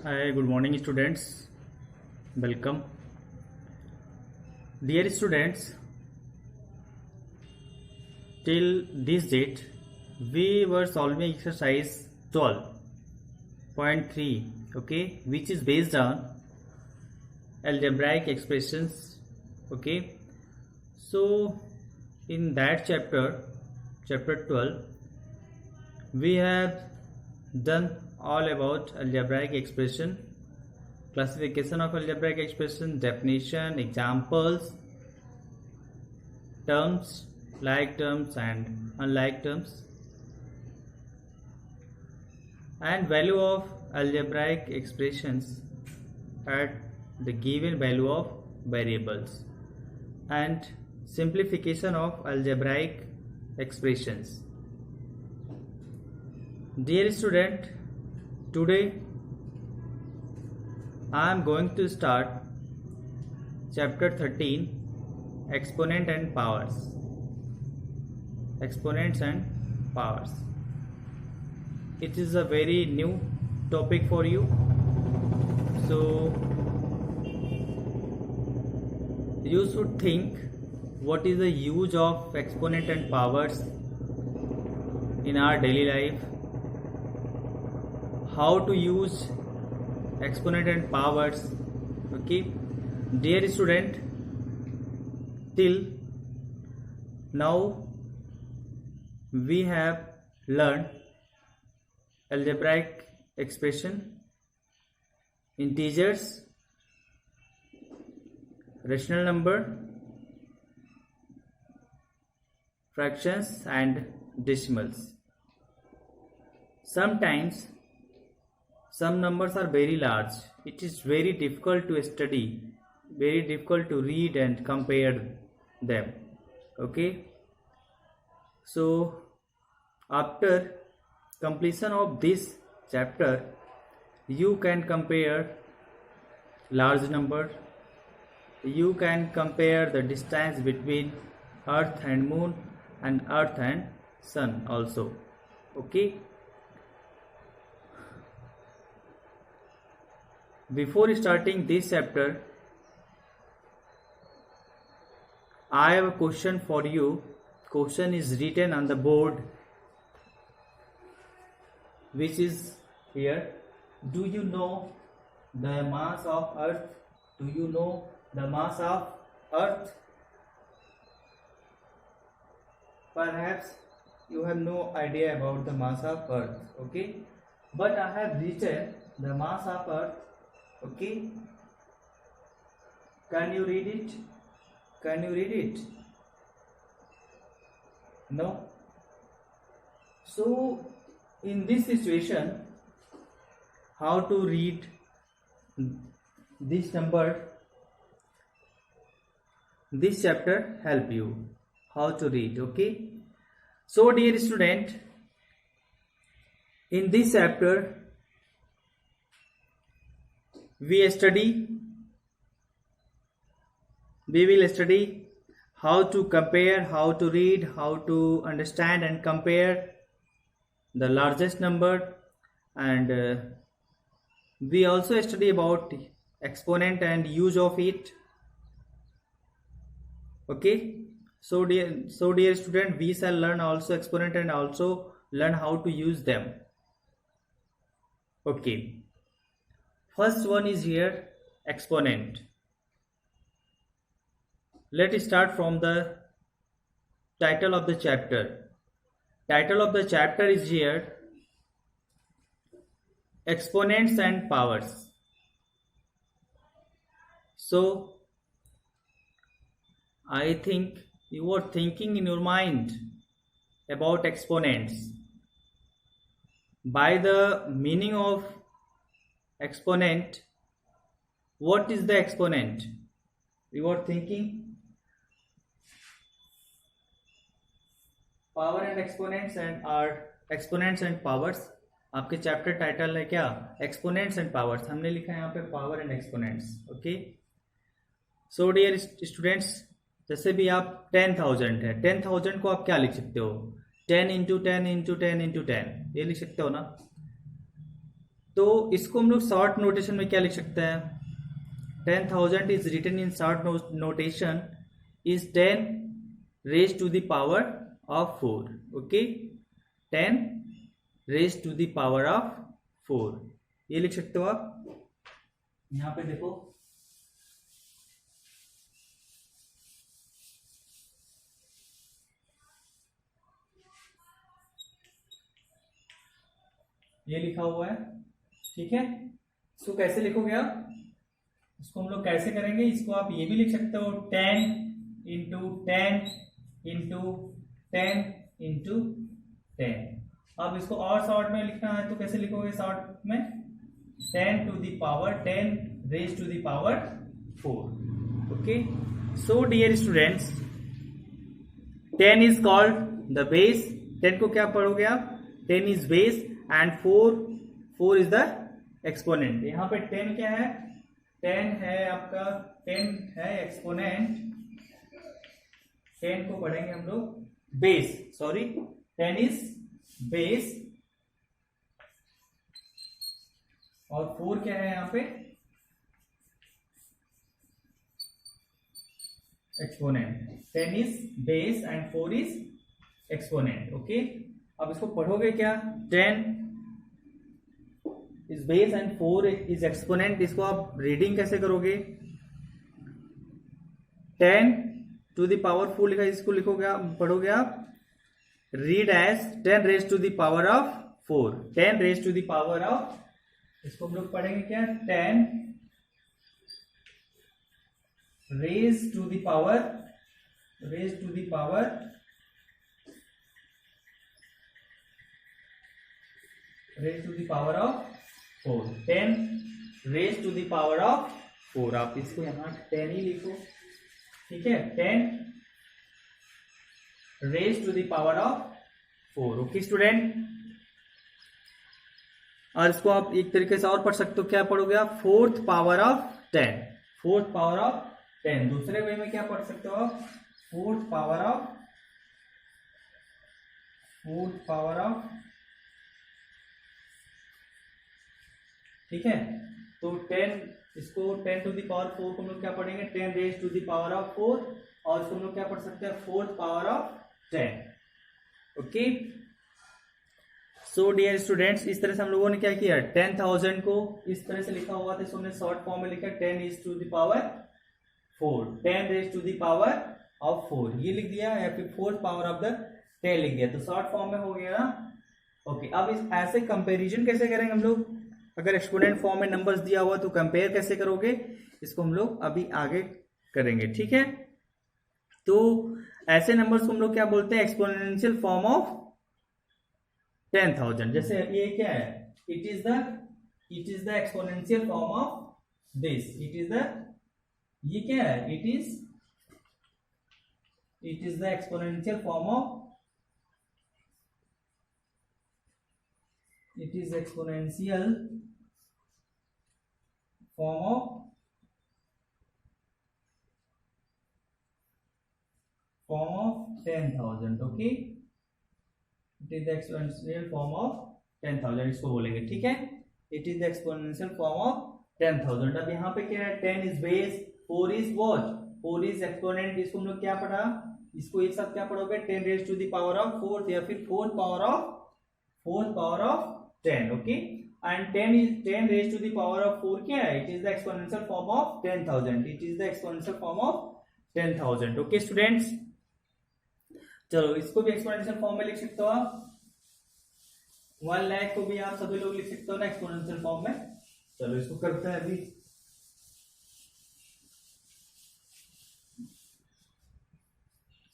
Hi, good morning, students. Welcome. Dear students, till this date, we were solving exercise 12.3, okay, which is based on algebraic expressions, okay. So, in that chapter 12, we have done all about algebraic expression, classification of algebraic expression, definition, examples, terms, like terms and unlike terms, and value of algebraic expressions at the given value of variables, and simplification of algebraic expressions. Dear student, today I am going to start chapter 13, exponent and powers. Exponents and powers. It is a very new topic for you. So you should think what is the use of exponent and powers in our daily life. How to use exponent and powers, okay. Dear student, till now we have learned algebraic expression, integers, rational number, fractions and decimals. Sometimes some numbers are very large. It is very difficult to study, very difficult to read and compare them, okay. So after completion of this chapter, you can compare large number, you can compare the distance between earth and moon and earth and sun also, okay. Before starting this chapter, I have a question for you. Question is written on the board, which is here. Do you know the mass of earth? Do you know the mass of earth? Perhaps you have no idea about the mass of earth, okay. But I have written the mass of earth, okay. Can you read it? Can you read it? No. So in this situation, how to read this number, this chapter help you how to read, okay. So dear student, in this chapter we will study how to compare, how to read, how to understand and compare the largest number, and we also study about exponent and use of it, okay. So dear student, we shall learn also exponent and also learn how to use them, okay. First one is here, exponent. Let's start from the title of the chapter. Title of the chapter is here, exponents and powers. So I think you are thinking in your mind about exponents. By the meaning of exponent, what is the exponent? You are thinking power and exponents and are exponents and powers. आपके chapter title है क्या? Exponents and powers. हमने लिखा है यहाँ पे power and exponents, okay. So dear students, जैसे भी आप 10,000 है, 10,000 को आप क्या लिख सकते हो? 10 इंटू 10 इंटू 10 इंटू 10, ये लिख सकते हो ना. तो इसको हम लोग शॉर्ट नोटेशन में क्या लिख सकते हैं? 10,000 is written in short notation is 10 raise to the power of 4. Okay, 10 raise to the power of 4 ये लिख सकते हो आप. यहां पे देखो, ये लिखा हुआ है. ठीक है, इसको कैसे लिखोगे आप? इसको हम लोग कैसे करेंगे? इसको आप ये भी लिख सकते हो 10 इंटू 10 इंटू 10 इंटू 10. अब इसको और शॉर्ट में लिखना है तो कैसे लिखोगे शॉर्ट में? 10 to the power 10 raise to the power 4. Okay, so dear students, 10 is called the base. 10 को क्या पढ़ोगे आप? 10 is base and 4 is the exponent. यहाँ पे 10 क्या है? 10 है आपका, 10 है एक्सपोनेंट. 10 को पढ़ेंगे हम लोग बेस, सॉरी 10 इज बेस और 4 क्या है यहाँ पे? Exponent. 10 is base and 4 is exponent. Okay, अब इसको पढ़ोगे क्या? 10 is base and 4 is exponent. इसको आप रीडिंग कैसे करोगे? 10 टू द पावर 4 लिखा है, इसको लिखोगे आप, पढ़ोगे आप read as 10 raise to the power of 4. 10 raise to the power of, इसको हम लोग पढ़ेंगे क्या? 10 raise to the power, raise to the power raise to the power of 4. 10 raise to the power of 4. आप इसको यहां 10 ही लिखो. ठीक है, 10 raise to the power of 4. Okay student, और इसको आप एक तरीके से और पढ़ सकते हो. क्या पढ़ोगे आप? 4th power of 10. 4th power of 10. दूसरे वे में क्या पढ़ सकते हो आप? 4th पावर ऑफ ठीक है, तो 10, इसको 10 टू द पावर 4 को हम लोग क्या पढ़ेंगे? 10 raise to the power of 4. और इसको हम लोग क्या पढ़ सकते हैं? 4th power of 10. Okay, so dear students, इस तरह से हम लोगों ने क्या किया? 10,000 को इस तरह से लिखा हुआ था, इसको हमने शॉर्ट फॉर्म में लिखा 10 is to the power 4. 10 raise to the power of 4 ये लिख दिया, या फिर 4th पावर ऑफ द 10 लिख दिया, तो शॉर्ट फॉर्म में हो गया ना. ओके, अब इस ऐसे कंपेरिजन कैसे करेंगे हम लोग? अगर एक्सपोनेंट फॉर्म में नंबर्स दिया हुआ तो कंपेयर कैसे करोगे? इसको हम लोग अभी आगे करेंगे. ठीक है, तो ऐसे नंबर्स को हम लोग क्या बोलते हैं? Exponential form of 10,000. जैसे ये क्या है? It is the exponential form of this. ये क्या है? It is the exponential form of, it is exponential form of 10,000. okay, it is the exponential form of 10,000 इसको बोलेंगे. ठीक है, it is the exponential form of 10,000. अब यहाँ पे क्या है? 10 is base, 4 is what? 4 is exponent. इसको हम लोग क्या पढ़ा? इसको एक साथ क्या पढ़ोगे? 10 raise to the power of 4 या फिर 4th power of 10. Okay, and 10 raise to the power of 4 क्या है? It is the exponential form of 10,000. It is the exponential form of 10,000. Okay students, चलो इसको भी एक्सपोनेंशियल फॉर्म में लिख सकते हो आप. 1 लाख को भी आप सभी लोग लिख सकते हो ना एक्सपोनेंशियल फॉर्म में. चलो इसको करते हैं अभी.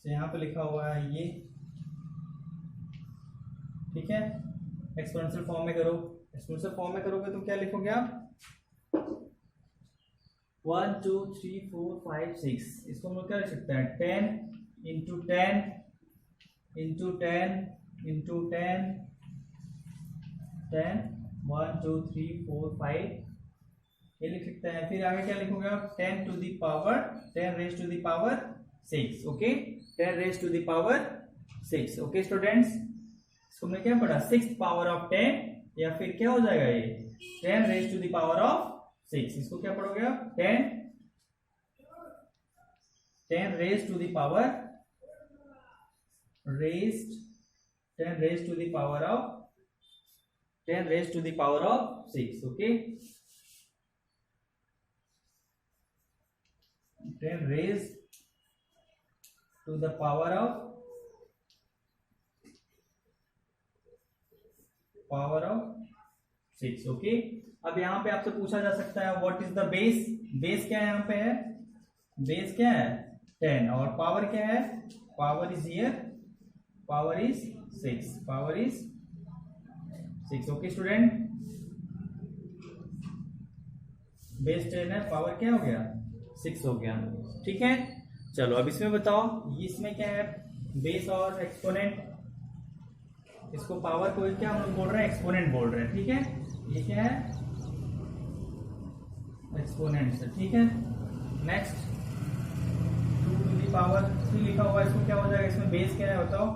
यहाँ पे लिखा हुआ है ये. ठीक है, एक्सपोनेंशियल फॉर्म में करो. एक्सपोनेंशियल फॉर्म में करोगे तो क्या लिखोगे आप? 1 2 3 4 5 6. इसको हम लोग क्या लिख सकते हैं? 10 इंटू 10 इंटू 10 इंटू 10 10 1 2 3 4 5 ये लिख सकते हैं. फिर आगे क्या लिखोगे आप? 10 to the power 10 raise to the power 6. Okay, 10 raise to the power 6. Okay students, इसको हमने क्या पढ़ा? 6th पावर ऑफ 10 या फिर क्या हो जाएगा? ये 10 raise to the power of 6, इसको क्या पढ़ोगे आप? 10 raise to the power, raised 10 raise to the power of 10 raised to the power of 6. Okay, 10 raised to the power of 6. Okay, अब यहां पे आपसे पूछा जा सकता है what is the base. Base क्या है यहाँ पे? है बेस क्या है? 10, और पावर क्या है? Power is here, power is 6, power is 6। Okay student, base 10 है, पावर क्या हो गया? 6 हो गया। ठीक है, चलो अब इसमें बताओ, इसमें क्या है? बेस और एक्सपोनेंट, इसको पावर को क्या हम लोग बोल रहे हैं? एक्सपोनेंट बोल रहे हैं। ठीक है, ये क्या है? एक्सपोनेंट से। ठीक है, नेक्स्ट 2 टू द पावर 3 लिखा हुआ है, इसको क्या हो जाएगा? इसमें बेस क्या है बताओ?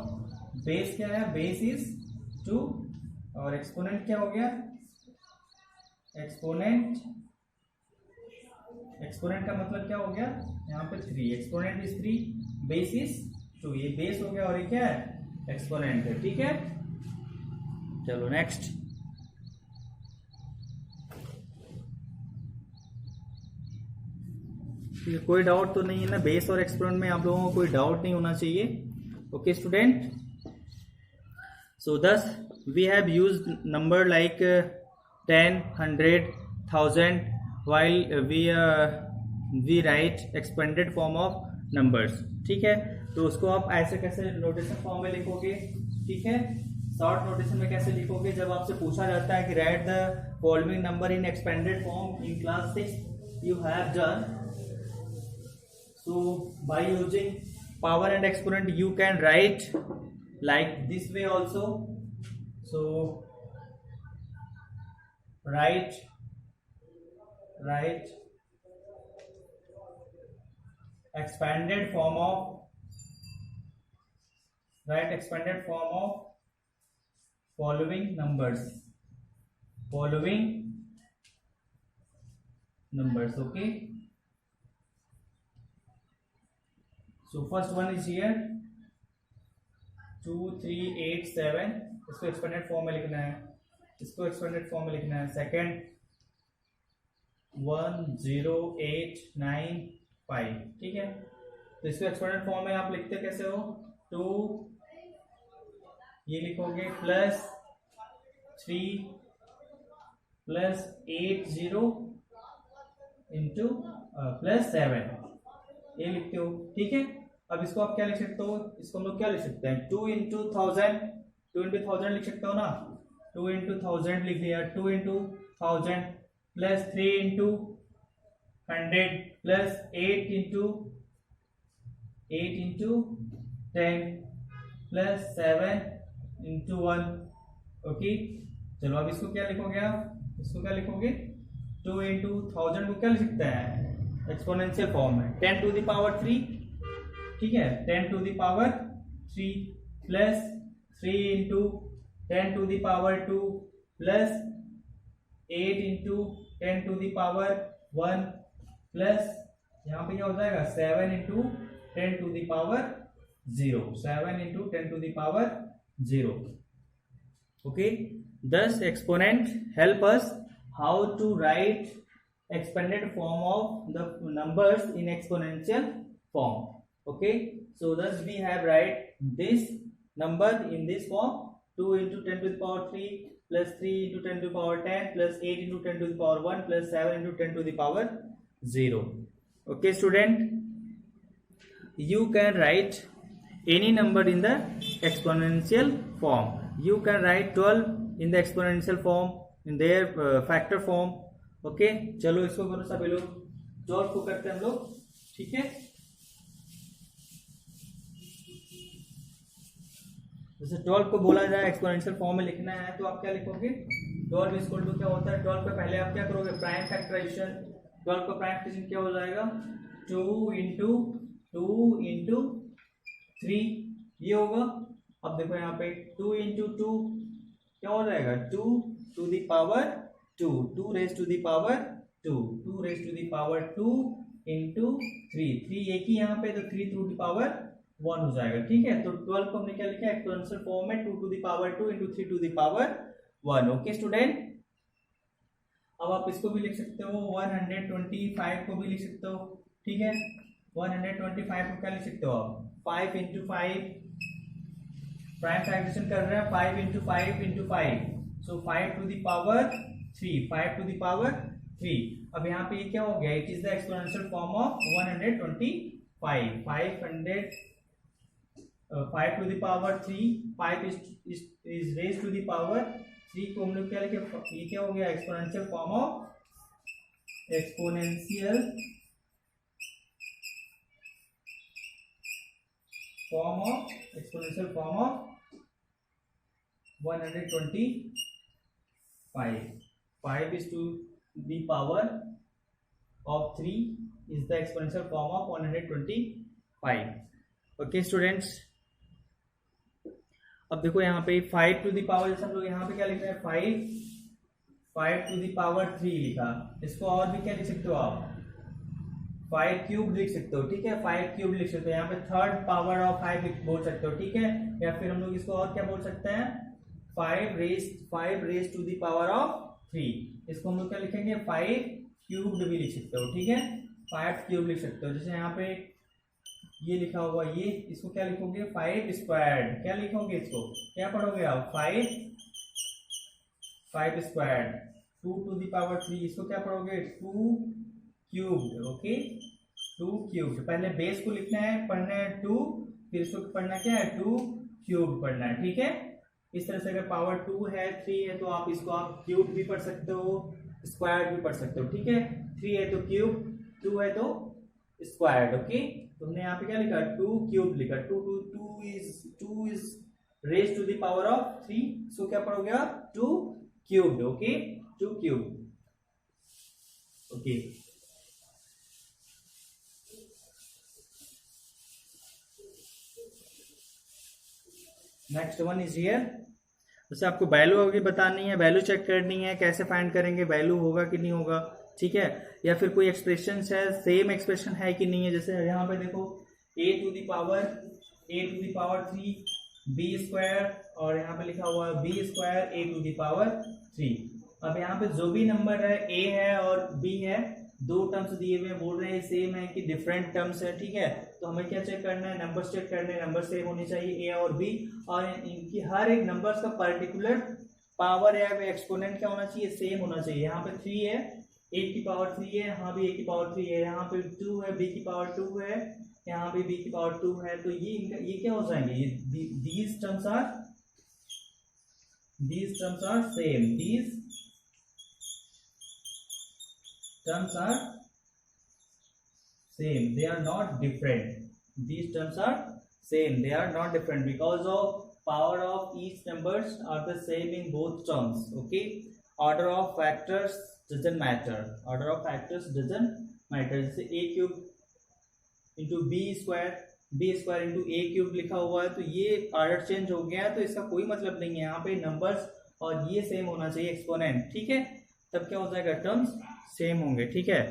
बेस क्या है? बेस इज 2, और एक्सपोनेंट क्या हो गया? एक्सपोनेंट, एक्सपोनेंट का मतलब क्या हो गया यहाँ पे? 3, एक्सपोनेंट इज 3, बेस इज 2, ये बेस हो गया और ये क्या है? एक्सपोनेंट है। ठीक है, चलो नेक्स्ट, ठीक है, कोई डाउट तो नहीं है ना? बेस और एक्सपोनेंट में आप लोगों को कोई डाउट नहीं होना चाहिए। Okay student, so thus we have used number like 10, 100, 1000 while we write expanded form of numbers। ठीक है, तो उसको आप ऐसे कैसे नोटेशन फॉर्म में लिखोगे? ठीक है, शॉर्ट नोटेशन में कैसे लिखोगे? जब आपसे पूछा जाता है कि right the following number in expanded form in class 6 you have done, so by using power and exponent you can write like this way also। so write expanded form of following numbers, okay। so first one is here 2 3 8 7, इसको expanded form में लिखना है, इसको expanded form में लिखना है। Second 1 0 8 9 5। ठीक है, तो इसको एक्सपेंडेड फॉर्म में आप लिखते कैसे हो? 2 ये लिखोगे प्लस 3 प्लस 8 0 इंटू प्लस 7, ये लिखते हो। ठीक है, अब इसको आप क्या लिख सकते हो? इसको हम लोग क्या लिख सकते हैं? 2 इंटू 1000, 2 इंटू 1000 लिख सकते हो ना? 2 इंटू 1000 लिख लिया, 2 into 1000 plus 3 into 100 plus 8 into 10 plus 7 into 1। Okay, चलो अब इसको क्या लिखोगे आप? इसको क्या लिखोगे? 2 इंटू 1000 को क्या लिख सकते हैं? एक्सपोनेंशियल फॉर्म में 10 टू द पावर 3। ठीक है, 10 to the power 3 plus 3 into 10 to the power 2 plus 8 into 10 to the power 1 plus यहाँ पे क्या हो जाएगा? 7 into 10 to the power 0, 7 into 10 to the power 0। Okay, thus exponent help us how to write expanded form of the numbers in exponential form। okay, so thus we have write this number in this form 2 into 10 to the power 3 plus 3 into 10 to the power 10 plus 8 into 10 to the power 1 plus 7 into 10 to the power 0। okay student, you can write any number in the exponential form। you can write 12 in the exponential form in their factor form। okay, चलो इसको करो सभी लोग, 12 को करते हैं हम लोग। ठीक है, जैसे 12 को बोला जाए एक्सपोनेंशियल फॉर्म में लिखना है तो आप क्या लिखोगे? 12 इक्वल टू क्या होता है? 12 पे पहले आप क्या करोगे? Prime factorisation. 12 का प्राइम फैक्टराइजेशन क्या हो जाएगा? 2 इंटू 3 ये होगा। अब देखो यहाँ पे 2 इंटू 2 क्या हो जाएगा? 2 to the power 2 raise to the power 2 raise to the power 2 into 3 एक ही यहाँ पे, तो 3 टू द पावर 1 हो जाएगा। ठीक है, तो 12 को हमने क्या लिखा एक्सपोनेंशियल फॉर्म में 2 to the power 2 into 3 to the power 1। Okay student, अब आप इसको भी लिख सकते हो 125 को भी लिख सकते हो। ठीक है, 125 को क्या लिख सकते हो आप 5 इंटू 5, प्राइम फ्रैक्शन कर रहे हैं 5 into 5 into 5, so 5 to the power 3, 5 to the power 3। अब यहाँ पे ये क्या हो गया, it is the exponential form of 125, 5 to the power 3, 5 is raise to the power 3 को हम लोग क्या लिखे, ये क्या हो गया exponential form of exponential form of 125, 5 is to the power of 3 is the exponential form of 125। Okay students, अब देखो यहाँ पे 5 टू द पावर, जैसे हम लोग यहाँ पे क्या लिख रहे हैं 5 टू द पावर 3 लिखा, इसको और भी क्या लिख सकते हो आप 5 क्यूब लिख सकते हो। ठीक है, 5 क्यूब लिख सकते हो, यहाँ पे थर्ड पावर ऑफ 5 बोल सकते हो। ठीक है, या फिर हम लोग इसको और क्या बोल सकते हैं 5 raise to the power of 3, इसको हम लोग क्या लिखेंगे 5 क्यूब्ड भी लिख सकते हो। ठीक है, 5 क्यूब लिख सकते हो। जैसे यहाँ पे ये लिखा हुआ, ये इसको क्या लिखोगे 5 स्क्वायर्ड, क्या लिखोगे इसको क्या पढ़ोगे आप 5 स्क्वायर्ड, 2 टू द पावर 3, इसको क्या पढ़ोगे 2 क्यूब्ड। ओके, 2 क्यूब्ड, पहले बेस को लिखना है, पढ़ना है 2, फिर इसको पढ़ना क्या है 2 क्यूब पढ़ना है। ठीक है, इस तरह से अगर पावर 2 है 3 है तो आप इसको आप क्यूब भी पढ़ सकते हो, स्क्वायर भी पढ़ सकते हो। ठीक है, 3 है तो क्यूब, 2 है तो स्क्वायर्ड। ओके, तुमने यहाँ पे क्या लिखा 2 क्यूब लिखा, 2 is raise to the power of 3, so क्या पढ़ोगे आप 2 cubed. Okay, 2 cube. Okay, next one is here. जैसे आपको वैल्यू होगी बतानी है, वैल्यू चेक करनी है, कैसे फाइंड करेंगे वैल्यू होगा कि नहीं होगा। ठीक है, या फिर कोई एक्सप्रेशन है, सेम एक्सप्रेशन है कि नहीं है। जैसे यहाँ पे देखो a to the power 3 b square, और यहाँ पे लिखा हुआ है b square a to the power 3। अब यहाँ पे जो भी नंबर है a है और b है, दो टर्म्स दिए हुए बोल रहे हैं सेम है कि डिफरेंट टर्म्स है। ठीक है, तो हमें क्या चेक करना है, नंबर्स चेक करने हैं, नंबर सेम होने चाहिए a और b, और इनकी हर एक नंबर्स का पर्टिकुलर पावर या एक्सपोनेंट क्या होना चाहिए सेम होना चाहिए। यहाँ पे 3 है, a की पावर 3 है, यहाँ भी a की पावर 3 है, यहाँ पे 2 है, b की पावर 2 है, यहाँ भी b की पावर 2 है, तो ये क्या हो जाएंगे, ये these terms are same, these terms are same, they are not different, these terms are same, they are not different because of power of each numbers are the same in both terms. Okay, order of factors doesn't matter, जैसे a cube into b square into a cube लिखा हुआ है, तो ये order change हो गया है, तो इसका कोई मतलब नहीं है। यहाँ पे नंबर्स और ये सेम होना चाहिए एक्सपोनेंट। ठीक है, तब क्या हो जाएगा टर्म्स सेम होंगे। ठीक है,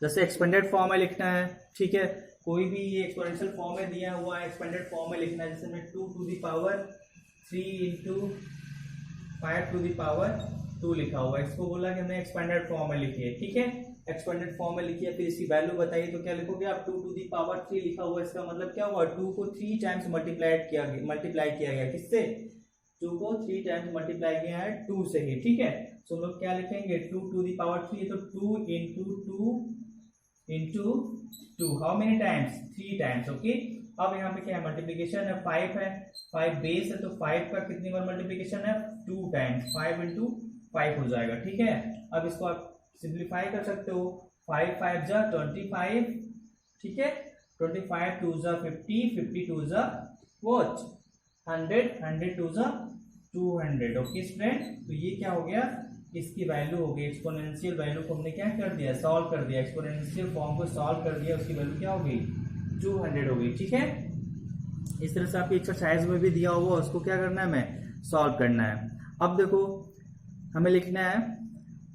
जैसे एक्सपेंडेड फॉर्म में लिखना है। ठीक है, कोई भी ये एक्सपोनेंशियल फॉर्म में दिया हुआ है, एक्सपेंडेड फॉर्म में लिखना है। जैसे मैं 2 to the power 3 into 5 to the power 2 लिखा हुआ है, इसको बोला कि हमने एक्सपेंडेड फॉर्म में लिखिए। ठीक है, एक्सपेंडेड फॉर्म में लिखिए, फिर इसकी वैल्यू बताइए, तो क्या लिखोगे आप 2 टू द पावर 3 लिखा हुआ है, इसका मतलब क्या हुआ 2 को 3 टाइम्स मल्टीप्लाई किया गया, किससे 2 को 3 टाइम्स मल्टीप्लाई किया है 2 से ही। ठीक है, तो हम लोग क्या लिखेंगे 2 टू द पावर 3, तो 2 into 2 how many times 3 times. Okay, अब यहाँ पे क्या है मल्टीप्लीकेशन है, 5 बेस है, तो 5 का कितनी बार मल्टीप्लीकेशन है 2 टाइम्स, 5 इंटू 5 हो जाएगा। ठीक है, अब इसको आप सिंप्लीफाई कर सकते हो, 5 5 जा 25। ठीक है, 25 2 जा 50, 50 2 जा what 100, 100 2 जा 200। ओके स्टूडेंट, तो ये क्या हो गया, इसकी वैल्यू हो गई, एक्सपोनेंशियल वैल्यू को हमने क्या कर दिया सॉल्व कर दिया, एक्सपोनेंशियल फॉर्म को सॉल्व कर दिया, उसकी वैल्यू क्या हो गई 200 हो गई। ठीक है, इस तरह से आपकी एक्सरसाइज में भी दिया हुआ उसको क्या करना है, हमें सॉल्व करना है। अब देखो हमें लिखना है,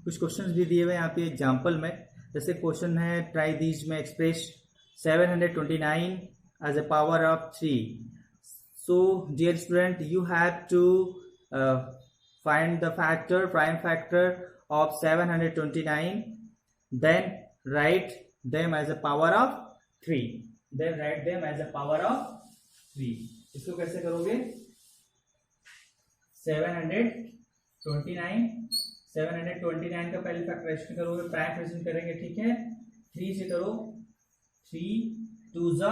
कुछ क्वेश्चंस भी दिए हुए हैं यहाँ पे एग्जाम्पल में। जैसे क्वेश्चन है ट्राई दीज में express 729 as a power of 3. So dear student, you have to find the prime factor of 729, then write them as a power of 3. इसको कैसे करोगे? 729 का पहले फैक्टराइजेशन करोगे, प्राइम फ्रैक्शन करेंगे, ठीक है। 3 से करो, 3 2 जा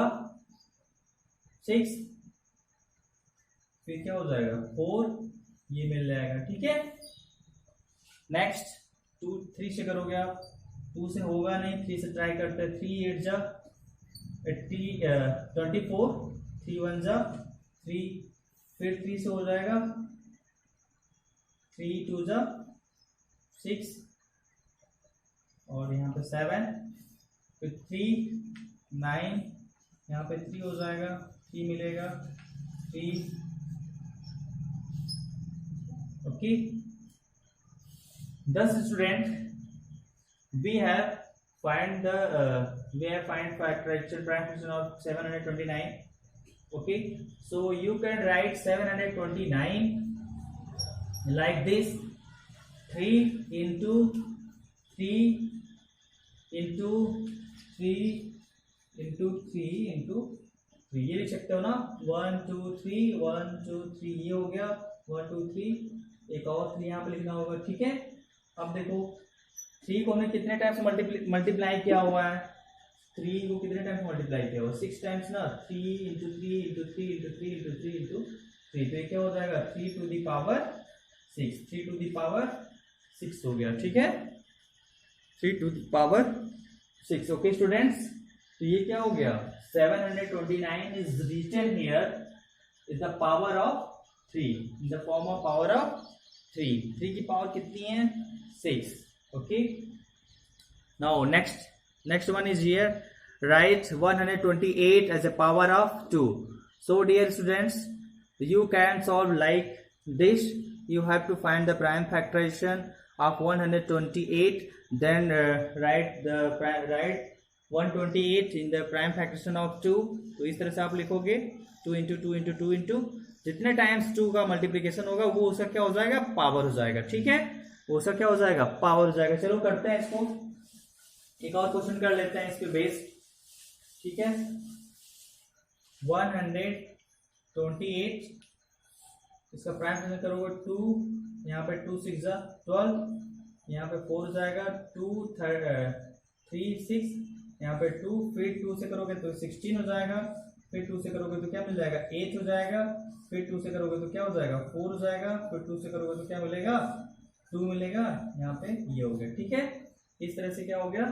6, फिर क्या हो जाएगा 4, ये मिल जाएगा, ठीक है। नेक्स्ट 3 से करोगे आप, 2 से होगा नहीं, 3 से ट्राई करते हैं। 3 8 जा 24, 3 1 जा 3, फिर 3 से हो जाएगा, 3 2 जा 6, और यहाँ पे 7, फिर 3 9, यहाँ पे 3 हो जाएगा, 3 मिलेगा, 3, okay. Thus student we have find factorial prime fraction of 729. Okay, so you can write 729 like this: 3 into 3 into 3 into 3 into 3, ये लिख सकते हो ना। 1 2 3 1 2 3, ये हो गया 1 2 3, एक और 3 यहाँ पे लिखना होगा, ठीक है। अब देखो 3 को हमने कितने टाइम्स मल्टीप्लाई किया हुआ है? 3 को कितने टाइम्स मल्टीप्लाई किया हुआ? 6 टाइम्स ना। 3 into 3 into 3 into 3 into 3 into 3, तो ये क्या हो जाएगा? 3 to the power 6, 3 to the power 6 हो गया, ठीक है। 3 to the power 6, okay students. तो ये क्या हो गया? 729 is written here is the power of 3, in the form of power of 3। 3 की पावर कितनी है? 6, okay. Now next one is here, write 128 as a power of 2. So dear students, you can solve like this. You have to find the prime factorization of 128, then write 128 in the prime factorization of 2. तो इस तरह से आप लिखोगे 2 into 2 into 2 into जितने times 2 का multiplication होगा वो उसका क्या हो जाएगा? पावर हो जाएगा, ठीक है। वो उसका क्या हो जाएगा? पावर हो जाएगा। चलो करते हैं इसको, एक और क्वेश्चन कर लेते हैं इस पे बेस, ठीक है। 128, इसका प्राइम फ्रैक्शन करोगे 2, यहाँ पे 2 6 जा 12, यहाँ पे 4 जाएगा, 2 3 6, यहाँ पे 2, फिर 2 से करोगे तो 16 हो जाएगा, फिर 2 से करोगे तो क्या मिल जाएगा? 8 हो जाएगा, फिर 2 से करोगे तो क्या हो जाएगा? 4 हो जाएगा, फिर 2 से करोगे तो क्या मिलेगा? 2 मिलेगा, यहाँ पे ये हो गया, ठीक है। इस तरह से क्या हो गया?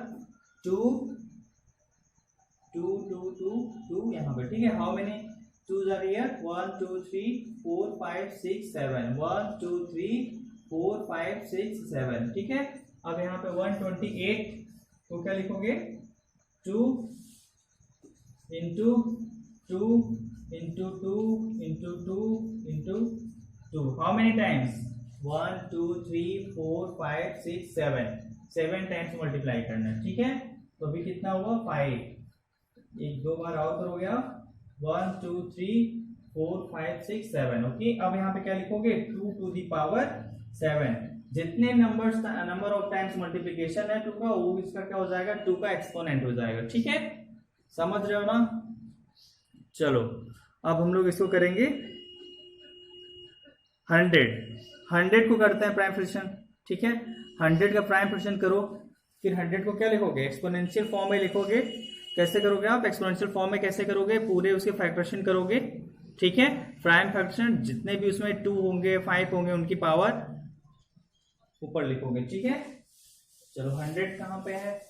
2 2 2 2 2 यहाँ पे, ठीक है। How many 2s are here? 1 2 3 4 5 6 7, 1 2 3 4 5 6 7, ठीक है। अब यहाँ पे 128 तो क्या लिखोगे? 2 into 2 into 2 into 2 into 2. How many times? 1 2 3 4 5 6 7 times multiply करना, ठीक है। तो अभी कितना हुआ? 5, एक दो बार और करोगे आप, 1 2 3 4 5 6 7, ओके। अब यहाँ पे क्या लिखोगे? 2 टू दी पावर 7। जितने नंबर ऑफ टाइम्स मल्टीप्लीकेशन है 2 का, वो इसका क्या हो जाएगा? 2 का एक्सपोनेंट हो जाएगा, ठीक है। समझ रहे हो ना? चलो अब हम लोग इसको करेंगे 100 को करते हैं प्राइम फ्रैक्शन, ठीक है। 100 का प्राइम फ्रैक्शन करो, फिर 100 को क्या लिखोगे? एक्सपोनेंशियल फॉर्म में लिखोगे। कैसे करोगे आप एक्सपोनेंशियल फॉर्म में? कैसे करोगे? पूरे उसके फैक्टरेशन करोगे, ठीक है। प्राइम फ्रैक्शन जितने भी उसमें 2 होंगे 5 होंगे उनकी पावर ऊपर लिखोगे, ठीक है। चलो 100 कहाँ पे है?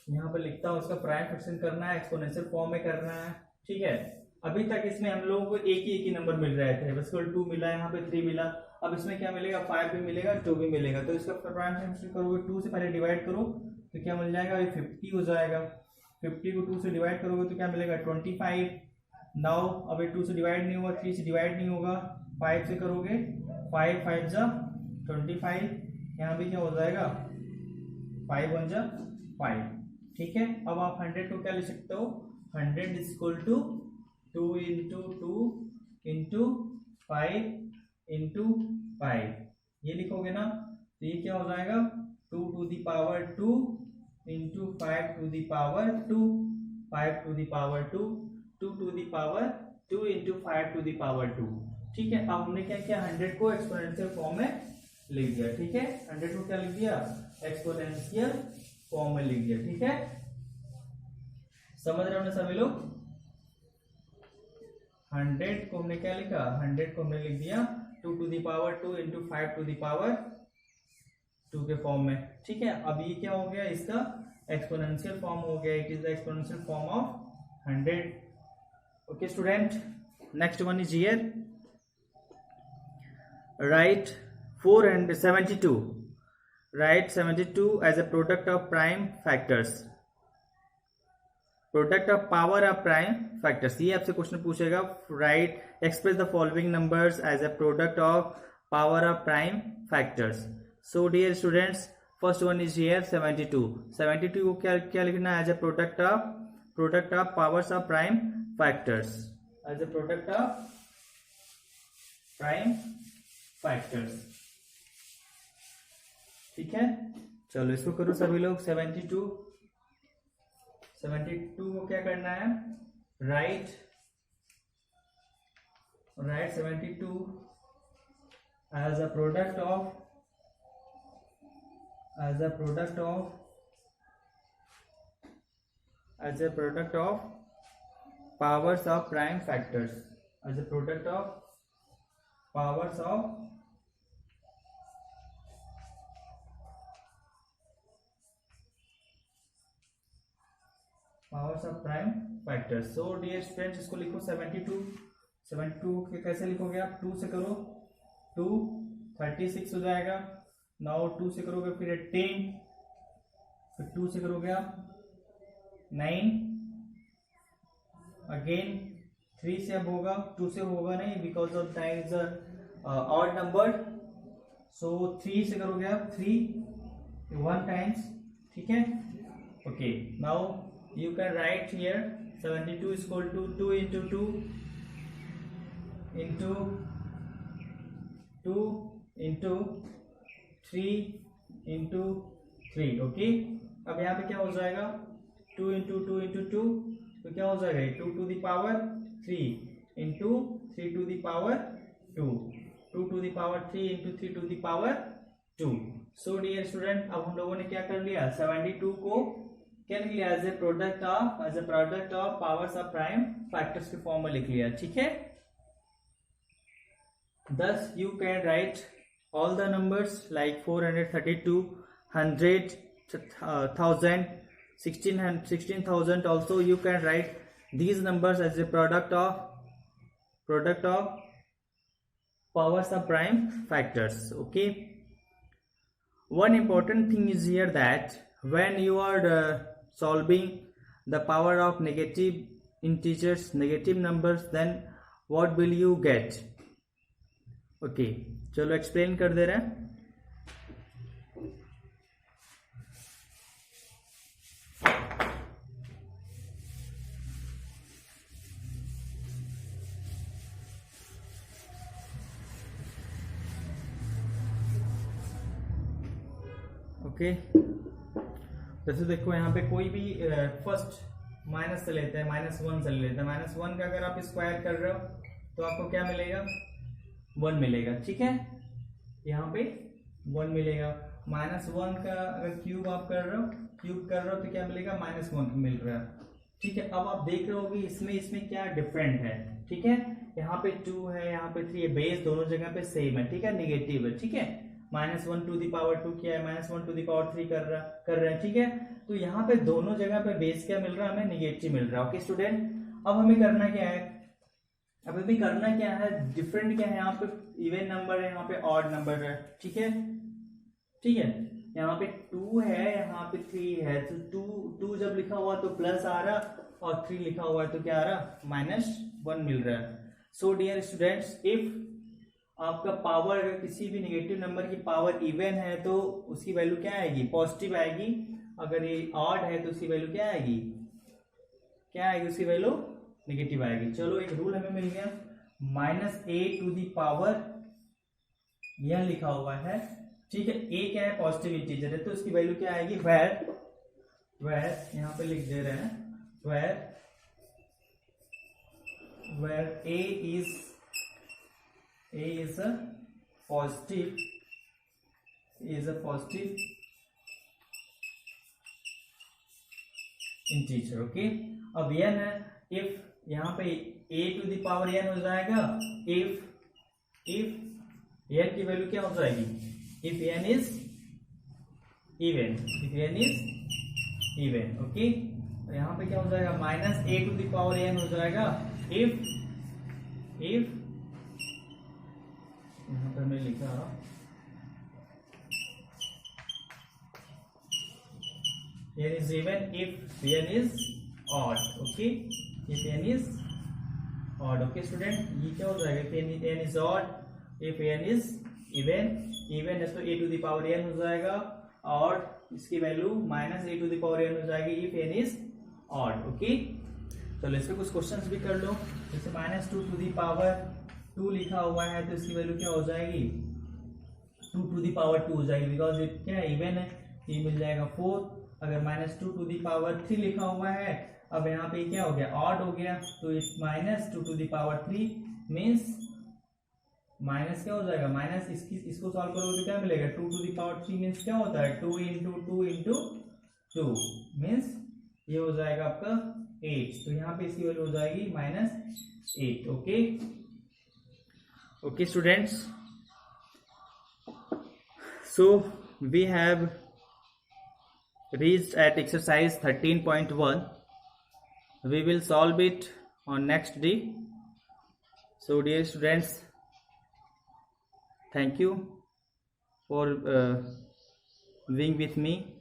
यहाँ पे लिखता हूँ, उसका प्राइम फ्रैक्शन करना है, एक्सपोनेंशियल फॉर्म में करना है, ठीक है। अभी तक इसमें हम लोगों को एक ही नंबर मिल रहे थे, बस 2 मिला, यहाँ पे 3 मिला। अब इसमें क्या मिलेगा? 5 भी मिलेगा, 2 भी मिलेगा। तो इसका प्राइम फ्रैक्शन करोगे, 2 से पहले डिवाइड करो तो क्या मिल जाएगा? 50 हो जाएगा। 50 को 2 से डिवाइड करोगे तो क्या मिलेगा? 25। नाउ अभी 2 से डिवाइड नहीं होगा, 3 से डिवाइड नहीं होगा, 5 से करोगे, 5 5 जा 25, यहाँ भी क्या हो जाएगा 5 वन जा 5, ठीक है। अब आप 100 को क्या लिख सकते हो, 100 is equal to 2 into 2 into 5 into 5, ये लिखोगे ना तो ये क्या हो जाएगा 2 to the power 2 into 5 to the power 2, 5 to the power 2, 2 to the power 2 into 5 to the power 2, ठीक है। अब हमने क्या किया 100 को एक्सपोनेंशियल फॉर्म में लिख दिया, ठीक है। 100 को क्या लिख दिया एक्सपोनेंशियल फॉर्म में लिख दिया, ठीक है। समझ रहे हो ना सभी लोग। 100 को हमने क्या लिखा, 100 को हमने लिख दिया 2 to the power 2 into 5 to the power 2 के फॉर्म में, ठीक है। अब ये क्या हो गया, इसका एक्सपोनेंशियल फॉर्म हो गया, it is the exponential form of 100। Okay student, next one is here, write 472, write 72 as a product of prime factors, product of power of prime factors. ये आपसे क्वेश्चन पूछेगा, write express the following numbers as a product of power of prime factors. So dear students, first one is here 72, 72 को क्या लिखना है as a product of powers of prime factors, as a product of prime factors, ठीक है। चलो इसको करो सभी लोग। 72 को क्या करना है, write 72 as a product of powers of prime factors, as a product of powers of prime factors. So dear students, इसको लिखो 72 कैसे लिखोगे आप, 2 से करो 2 36 हो जाएगा। नाउ 2 से करोगे फिर 10, फिर 2 से करोगे आप 9, अगेन 3 से अब होगा, 2 से होगा नहीं because of 9 is odd number. So 3 से करोगे आप 3 1 टाइम्स, ठीक है। Okay, now you can write here 72 is equal to 2 into 2 into 2 into 3 into 3, okay. अब यहाँ पे क्या हो जाएगा 2 into 2 into 2, तो क्या हो जाएगा 2 to the power 3 into 3 to the power 2, 2 to the power 3 into 3 to the power 2। So dear student, अब हम लोगों ने क्या कर लिया, 72 को क्या लिख लिया, as a product of powers of prime factors के फॉर्म में लिख लिया, ठीक है। Thus you can write all the numbers like 432, 100, 1000, 16,000. Also you can write these numbers as a product of powers of prime factors. Okay. One important thing is here that when you are solving the power of negative integers, negative numbers, then what will you get? Okay चलो explain कर दे रहे हैं। Okay जैसे देखो यहाँ पे कोई भी फर्स्ट माइनस से लेते हैं, -1 से लेते हैं। -1 का अगर आप स्क्वायर कर रहे हो तो आपको क्या मिलेगा, 1 मिलेगा, ठीक है। यहाँ पे 1 मिलेगा। -1 का अगर क्यूब आप कर रहे हो तो क्या मिलेगा, -1 मिल रहा है, ठीक है। अब आप देख रहे हो कि इसमें क्या डिफरेंट है, ठीक है। यहाँ पे 2 है, यहाँ पे 3 है, बेस दोनों जगह पे सेम है, ठीक है, निगेटिव है, ठीक है। -1 टू द पावर 2 क्या है, -1 टू द पावर 3 कर रहे हैं, ठीक है। तो यहाँ पे दोनों जगह पे बेस क्या मिल रहा है, हमें निगेटिव मिल रहा है। ओके स्टूडेंट, अब हमें करना क्या है, डिफरेंट क्या है, यहाँ पे इवन नंबर है, यहाँ पे ऑड नंबर है, ठीक है, ठीक है। यहाँ पे 2 है, यहाँ पे 3 है, तो 2 जब लिखा हुआ तो प्लस आ रहा, और 3 लिखा हुआ है तो क्या आ रहा, -1 मिल रहा है। सो डियर स्टूडेंट्स, इफ आपका पावर, अगर किसी भी नेगेटिव नंबर की पावर इवन है तो उसकी वैल्यू क्या आएगी, पॉजिटिव आएगी। अगर ये ऑड है तो उसकी वैल्यू क्या आएगी, उसकी वैल्यू नेगेटिव आएगी। चलो एक रूल हमें मिल गया, -a⁴ यह लिखा हुआ है, ठीक है। a क्या है, पॉजिटिव इंटीजर है, तो उसकी वैल्यू क्या आएगी, वेर यहाँ पे लिख दे रहे हैं, where a is a positive integer, okay. अब n है, इफ यहाँ पे a⁴ n हो जाएगा, इफ n की वैल्यू क्या हो जाएगी, if n is even, okay. यहाँ पे क्या हो जाएगा, -a⁴n हो जाएगा, इफ यहाँ पे हमने लिखा n is even if n is odd, okay, if n is odd, okay student, ये क्या हो जाएगा, if n is odd, if n is even है तो a⁴n हो जाएगा, और इसकी वैल्यू -a⁴n हो जाएगी if n is odd, okay. चलो इस पे कुछ क्वेश्चंस भी कर लो, जैसे -2 लिखा हुआ है तो इसकी वैल्यू क्या हो जाएगी, 2 हो जाएगी, बिकॉज क्या है, इवन है, ये मिल जाएगा 4। अगर -2 लिखा हुआ है, अब यहाँ पे क्या हो गया, ऑड हो गया, तो -2 मीन्स माइनस क्या हो जाएगा, माइनस इसको सॉल्व करोगे तो क्या मिलेगा, 2 मीन्स क्या होता है, 2 × 2 मीन्स ये हो जाएगा आपका 8, तो यहाँ पे इसकी वैल्यू हो जाएगी -8, okay students, so we have reached at exercise 13.1. we will solve it on next day. So dear students, thank you for being with me.